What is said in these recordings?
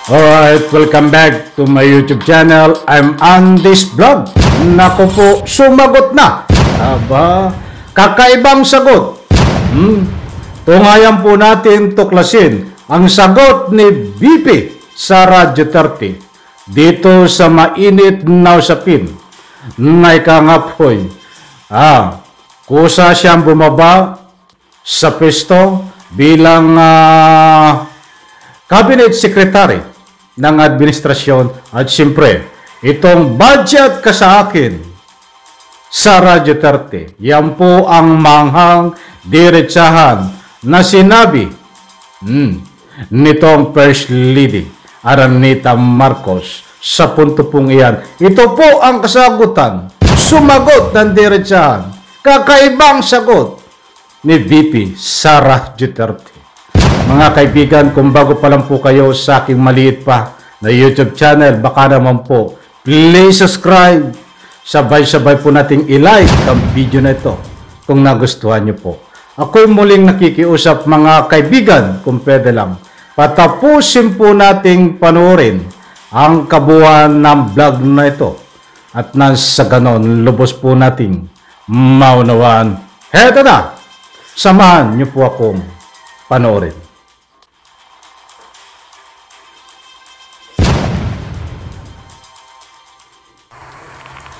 Alright, welcome back to my YouTube channel. I'm on this vlog. Naku po, sumagot na. Aba, kakaibang sagot. Tungayan po natin tuklasin ang sagot ni VP Sara Duterte dito sa mainit na usapin na ikangapoy. Kusa siyang bumaba sa pwesto bilang Cabinet Secretary ng administrasyon at siyempre itong budget ka sa akin, Sara Duterte. Yan po ang manghang diretsahan na sinabi nitong First Lady Araneta Marcos sa punto pong iyan. Ito po ang kasagutan. Sumagot ng diretsahan. Kakaibang sagot ni VP Sara Duterte. Mga kaibigan, kung bago pa lang po kayo sa aking maliit pa na YouTube channel, baka naman po, please subscribe. Sabay-sabay po nating i-like ang video na ito kung nagustuhan nyo po. Ako'y muling nakikiusap mga kaibigan, kung pwede lang, patapusin po nating panoorin ang kabuuan ng vlog na ito. At nasa ganon, lubos po nating maunawaan. Heto na! Samahan nyo po akong panoorin.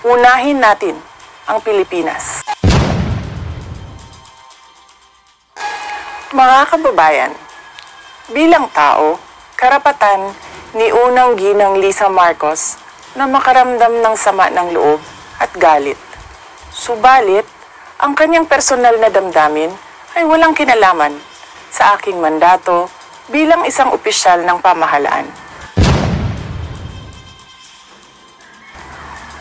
Unahin natin ang Pilipinas. Mga kababayan, bilang tao, karapatan ni unang ginang Lisa Marcos na makaramdam ng sama ng loob at galit. Subalit, ang kanyang personal na damdamin ay walang kinalaman sa aking mandato bilang isang opisyal ng pamahalaan.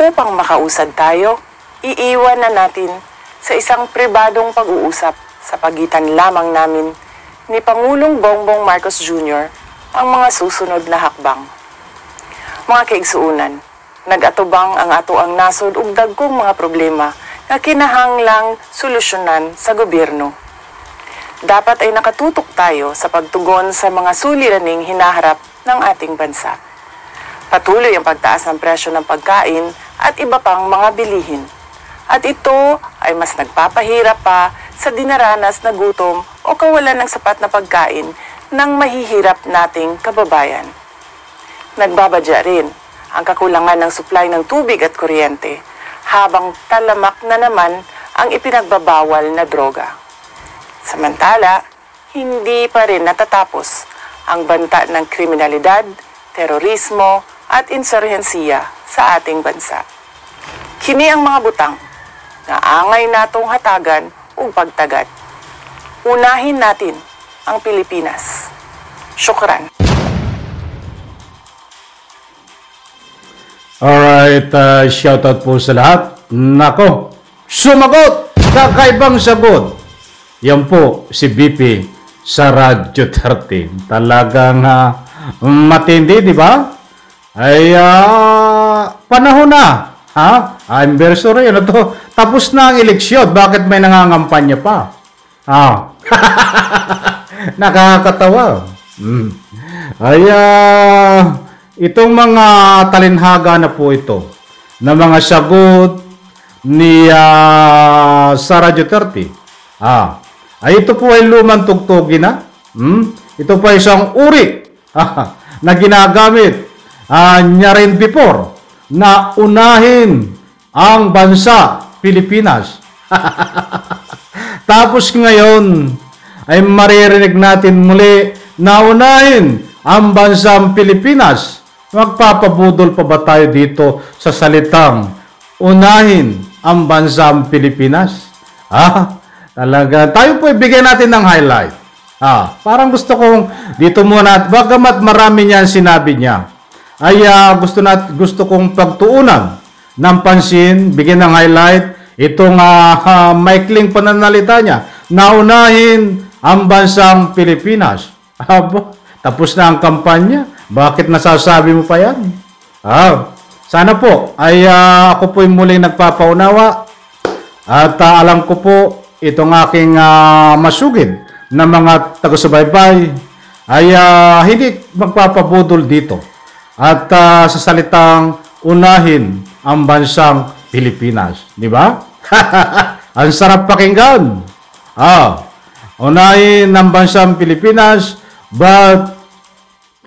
Upang makausad tayo, iiwan na natin sa isang pribadong pag-uusap sa pagitan lamang namin ni Pangulong Bongbong Marcos Jr. ang mga susunod na hakbang. Mga kaigsuunan, nag-atubang ang ato ang nasod ug dagkong mga problema na kinahanglang solusyonan sa gobyerno. Dapat ay nakatutok tayo sa pagtugon sa mga suliraning hinaharap ng ating bansa. Patuloy ang pagtaas ng presyo ng pagkain at iba pang mga bilihin. At ito ay mas nagpapahirap pa sa dinaranas na gutom o kawalan ng sapat na pagkain ng mahihirap nating kababayan. Nagbabadya rin ang kakulangan ng supply ng tubig at kuryente habang talamak na naman ang ipinagbabawal na droga. Samantala, hindi pa rin natatapos ang banta ng kriminalidad, terorismo at insurhensiya sa ating bansa. Kini ang mga butang na angay natong hatagan o pagtagad. Unahin natin ang Pilipinas. Syukran. Alright, shoutout po sa lahat. Nako, sumagot! Kakaibang sagot. Yan po si VP Sara Duterte. Talagang matindi, di ba? Ay, panahon na. I'm very sorry. Ano to? Tapos na ang eleksyon. Bakit may nangangampanya pa? Nakakatawa. Ay, itong mga talinhaga na po ito, na mga sagot ni Sara Duterte, ay ito po ay lumang tugtugin na. Ito po ay isang uri na ginagamit niya rin before na unahin ang bansa Pilipinas. Tapos ngayon ay maririnig natin muli na unahin ang bansang Pilipinas. Magpapabudol pa ba tayo dito sa salitang unahin ang bansang Pilipinas? Talaga. Tayo po ibigay natin ng highlight. Parang gusto kong dito muna, bagamat marami niyan sinabi niya, ay gusto kong pagtuunan ng pansin, bigyan ng highlight itong maikling pananalita niya, naunahin ang bansang Pilipinas. Tapos na ang kampanya, bakit nasasabi mo pa yan? Sana po ay ako po muling nagpapaunawa at alam ko po itong aking masugid na mga taga-subaybay ay hindi magpapabudol dito. At sa salitang unahin ang bansang Pilipinas. Di ba? Ang sarap pakinggan. Unahin ang bansang Pilipinas, but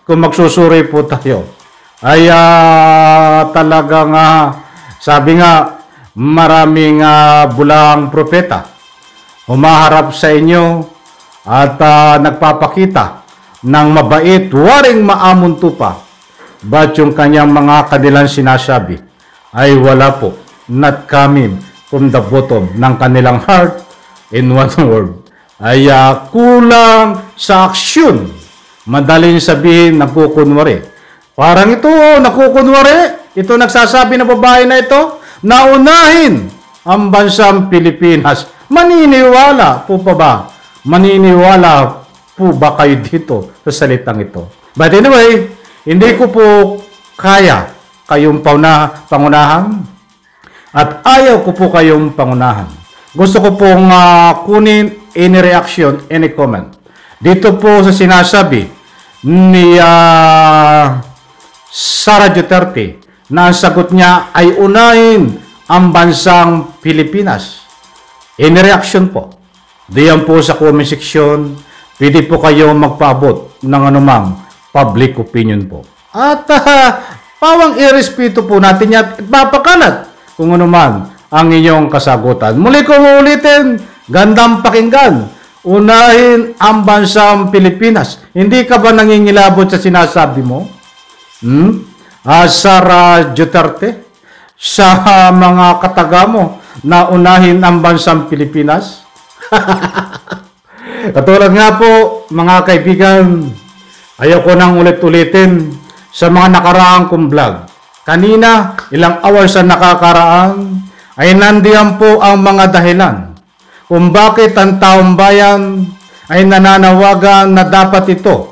kung magsusuri po tayo, ay talagang sabi nga, maraming bulang propeta humaharap sa inyo at nagpapakita ng mabait, waring maamon tupa. But yung kanyang mga kanilang sinasabi ay wala po, not coming from the bottom ng kanilang heart. In one word, ay kulang sa aksyon. Madaling sabihin, nakukunwari. Parang ito, nakukunwari. Ito nagsasabi ng babae na ito, naunahin ang bansang Pilipinas. Maniniwala po pa ba? Maniniwala po ba kayo dito sa salitang ito? But anyway, hindi ko po kaya kayong pangunahan at ayaw ko po kayong pangunahan. Gusto ko pong kunin any reaction, any comment. Dito po sa sinasabi ni Sara Duterte na ang sagot niya ay unahin ang bansang Pilipinas. Any reaction po. Diyan po sa comment section, pwede po kayo magpaabot ng anumang public opinion po. At pawang irespeto po natin yan at papakalat kung ano man ang inyong kasagutan. Muli kong ulitin, gandang pakinggan. Unahin ang bansang Pilipinas. Hindi ka ba nangingilabot sa sinasabi mo? Sara Duterte? Sa mga kataga mo na unahin ang bansang Pilipinas? Katulad nga po, mga kaibigan, ayaw ko nang ulit-ulitin sa mga nakaraang kong vlog. Kanina, ilang hours na nakakaraan, ay nandiyan po ang mga dahilan kung bakit ang taong bayan ay nananawagan na dapat ito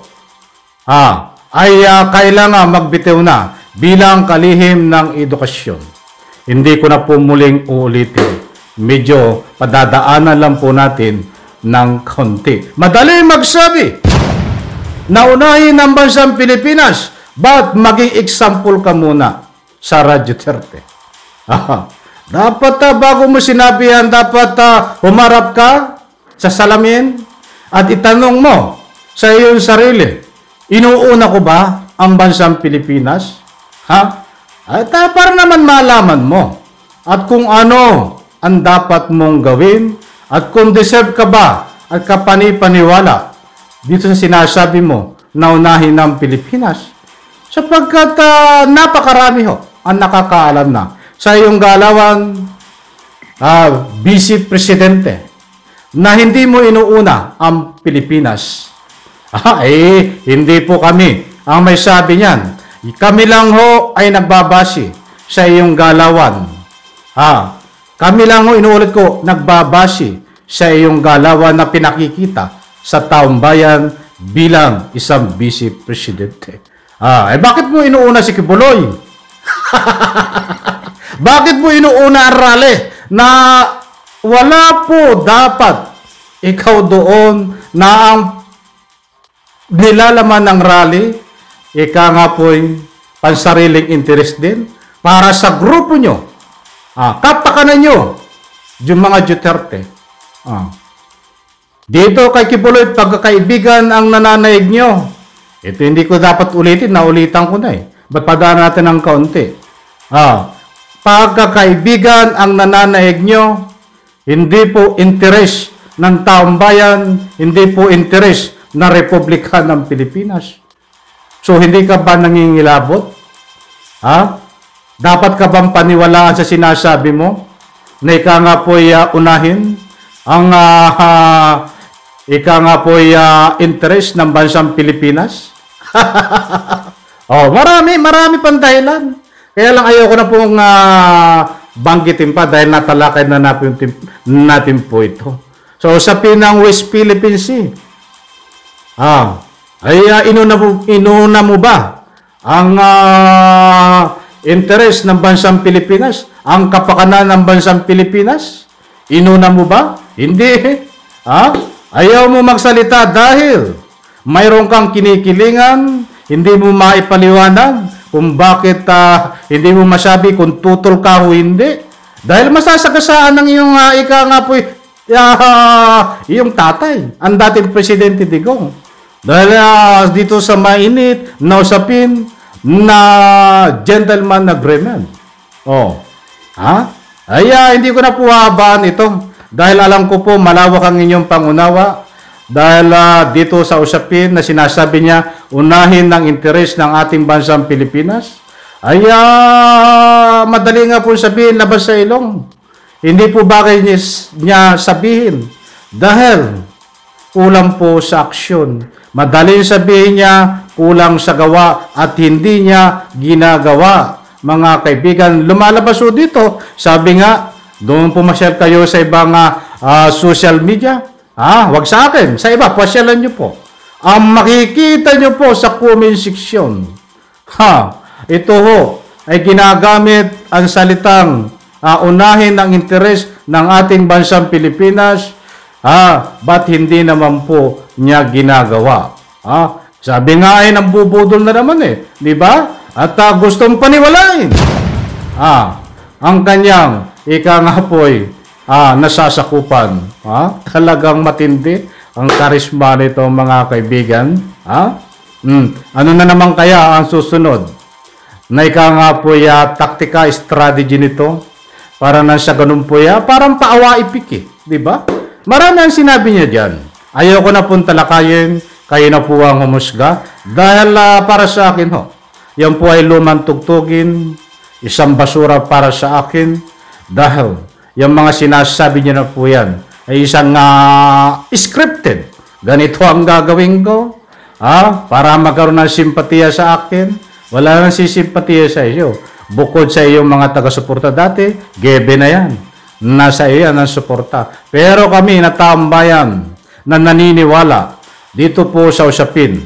ay kailangan magbitiw na bilang kalihim ng edukasyon. Hindi ko na po muling uulitin. Medyo padadaanan lang po natin ng konti. Madali magsabi na unahin ang bansang Pilipinas, but maging example ka muna, Sara Duterte. Dapat bago mo sinabi yan, dapat humarap ka sa salamin at itanong mo sa iyong sarili, inuuna ko ba ang bansang Pilipinas? At para naman malaman mo at kung ano ang dapat mong gawin at kung deserve ka ba at kapani-paniwala dito sa sinasabi mo na unahin ng Pilipinas. Sapagkat napakarami ho ang nakakaalam na sa iyong galawan, Vice Presidente, na hindi mo inuuna ang Pilipinas. Hindi po kami ang may sabi niyan. Kami lang ho ay nagbabase sa iyong galawan. Kami lang ho, inuulit ko, nagbabase sa iyong galawan na pinakikita sa taong bayan bilang isang Vice Presidente. Bakit mo inuuna si Kibuloy? Bakit mo inuuna ang rally na wala po dapat ikaw doon na ang nilalaman ng rally, ika nga po'y pansariling interest din para sa grupo nyo, kapakanan nyo, yung mga Duterte. Dito kay Kibuloy, pagkakaibigan ang nananaig nyo. Ito hindi ko dapat ulitin, naulitan ko na Ba't padaan natin ng kaunti? Pagkakaibigan ang nananaig nyo, hindi po interes ng taong bayan, hindi po interes na Republika ng Pilipinas. So, hindi ka ba nangingilabot? Dapat ka bang paniwalaan sa sinasabi mo? Na ika nga po'y unahin ang ika nga po'y interest ng bansang Pilipinas? Marami pang dahilan. Kaya lang ayoko na pong banggitin pa dahil natalakay na natin po ito. So, sa pinang West Philippine Sea, inuna mo ba ang interest ng bansang Pilipinas? Ang kapakanan ng bansang Pilipinas? Inuna mo ba? Hindi. Ayaw mo magsalita dahil mayroon kang kinikilingan, hindi mo maipaliwanag kung bakit hindi mo masabi kung tutol ka o hindi. Dahil masasagasaan ng iyong ika nga po iyong tatay, ang dating Presidente Digong. Dahil dito sa mainit na usapin na gentleman agreement. Hindi ko na po habaan ito. Dahil alam ko po malawak ang inyong pangunawa. Dahil dito sa usapin na sinasabi niya, unahin ng interes ng ating bansang Pilipinas. Madali nga po sabihin, labas sa ilong. Hindi po bagay niya sabihin. Dahil kulang po sa aksyon. Madaling sabihin niya, kulang sa gawa at hindi niya ginagawa. Mga kaibigan, lumalabas po dito. Sabi nga, doon pumasyal kayo sa ibang social media. Wag sa akin. Sa iba, pasyalan niyo po. Ang makikita niyo po sa comment section. Ito ho ay ginagamit ang salitang unahin ng interes ng ating bansang Pilipinas. Ba't hindi naman po niya ginagawa? Sabi nga ay nambubudol na naman di ba? At gustong paniwalain. Ang kanyang ika nga po ay nasasakupan. Talagang matindi ang karisma nito mga kaibigan. Ano na naman kaya ang susunod? Na ika nga po taktika, strategy nito. Para na sa ganun po parang paawa-ipik di ba? Marami ang sinabi niya dyan. Ayoko na pong talakayin, kayo na po ang humusga. Dahil para sa akin yan po ay lumang tugtugin, isang basura para sa akin. Dahil yung mga sinasabi niya na po yan ay isang scripted. Ganito ang gagawin ko para magkaroon ng simpatiya sa akin. Wala nang sisimpatiya sa iyo. Bukod sa iyong mga taga-suporta dati, gebe na yan. Nasa iyo yan ang suporta. Pero kami na tambayan na naniniwala dito po sa usapin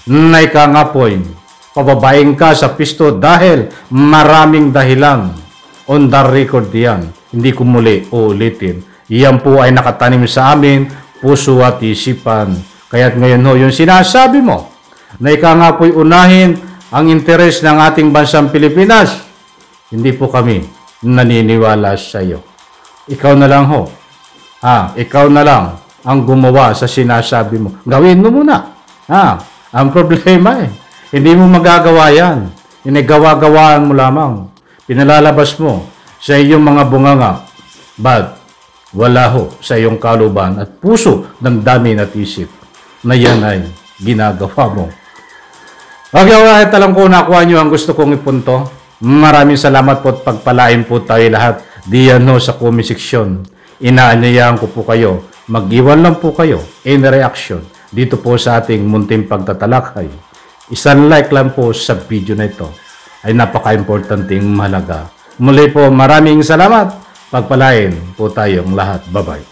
na ika nga po pababaing ka sa pisto dahil maraming dahilan. On the record yan. Hindi ko muli uulitin. Iyan po ay nakatanim sa amin, puso at isipan. Kaya't ngayon yung sinasabi mo na ika nga po'y unahin ang interes ng ating bansang Pilipinas, hindi po kami naniniwala sa iyo. Ikaw na lang ikaw na lang ang gumawa sa sinasabi mo. Gawin mo muna. Ang problema hindi mo magagawa yan. Gawa-gawaan mo lamang. Pinalalabas mo sa iyong mga bunganga. But wala sa iyong kaluban at puso, damdamin at isip na yan ay ginagawa mo. Okay, talang ko nakuha nyo ang gusto kong ipunto. Maraming salamat po at pagpalain po tayo lahat diyan sa comment section. Inaanyayahan ko po kayo. Mag-iwan lang po kayo in reaction dito po sa ating munting pagtatalakay. Isang like lang po sa video na ito ay napaka-importanting mahalaga. Muli po maraming salamat. Pagpalain po tayong lahat. Bye-bye.